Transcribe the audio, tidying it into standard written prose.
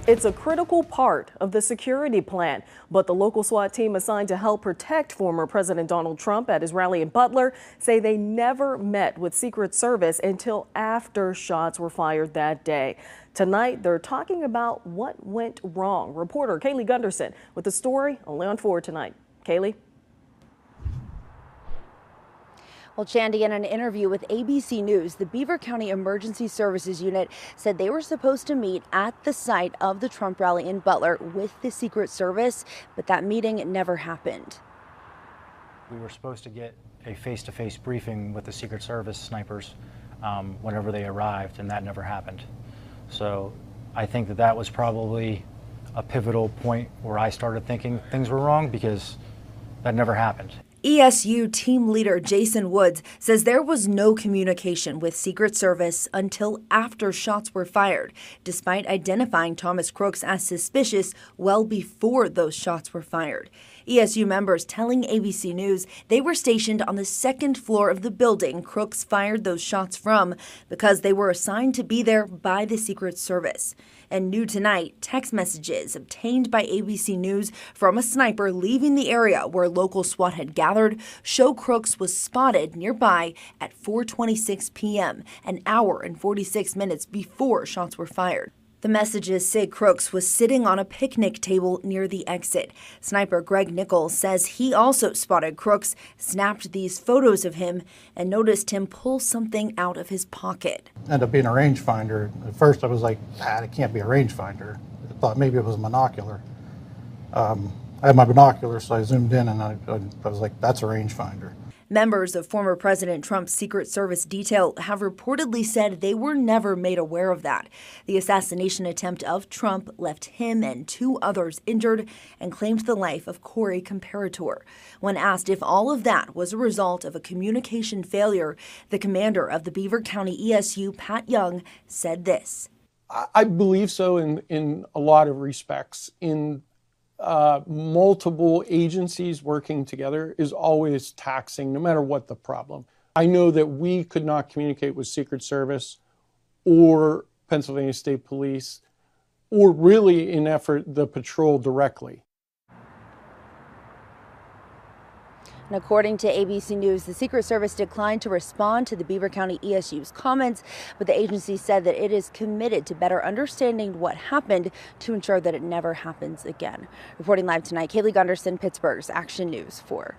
It's a critical part of the security plan, but the local SWAT team assigned to help protect former President Donald Trump at his rally in Butler say they never met with Secret Service until after shots were fired that day. Tonight, they're talking about what went wrong. Reporter Kaylee Gunderson with the story only on 4 tonight. Kaylee? Well, Chandy, in an interview with ABC News, the Beaver County Emergency Services Unit said they were supposed to meet at the site of the Trump rally in Butler with the Secret Service, but that meeting never happened. We were supposed to get a face-to-face briefing with the Secret Service snipers whenever they arrived, and that never happened. So I think that was probably a pivotal point where I started thinking things were wrong, because that never happened. ESU team leader Jason Woods says there was no communication with Secret Service until after shots were fired, despite identifying Thomas Crooks as suspicious well before those shots were fired. ESU members telling ABC News they were stationed on the second floor of the building Crooks fired those shots from because they were assigned to be there by the Secret Service. And new tonight, text messages obtained by ABC News from a sniper leaving the area where local SWAT had gathered show Crooks was spotted nearby at 4:26 p.m., an hour and 46 minutes before shots were fired. The messages say Crooks was sitting on a picnic table near the exit. Sniper Greg Nichols says he also spotted Crooks, snapped these photos of him, and noticed him pull something out of his pocket. Ended up being a rangefinder. At first I was like, it can't be a rangefinder. I thought maybe it was a binocular. I had my binoculars, so I zoomed in and I was like, that's a rangefinder. Members of former President Trump's Secret Service detail have reportedly said they were never made aware of that. The assassination attempt of Trump left him and 2 others injured and claimed the life of Corey Comparator. When asked if all of that was a result of a communication failure, the commander of the Beaver County ESU, Pat Young, said this. I believe so in a lot of respects. In multiple agencies working together is always taxing, no matter what the problem. I know that we could not communicate with Secret Service or Pennsylvania State Police, or really in effort the patrol directly. And according to ABC News, the Secret Service declined to respond to the Beaver County ESU's comments, but the agency said that it is committed to better understanding what happened to ensure that it never happens again. Reporting live tonight, Kaylee Gunderson, Pittsburgh's Action News 4.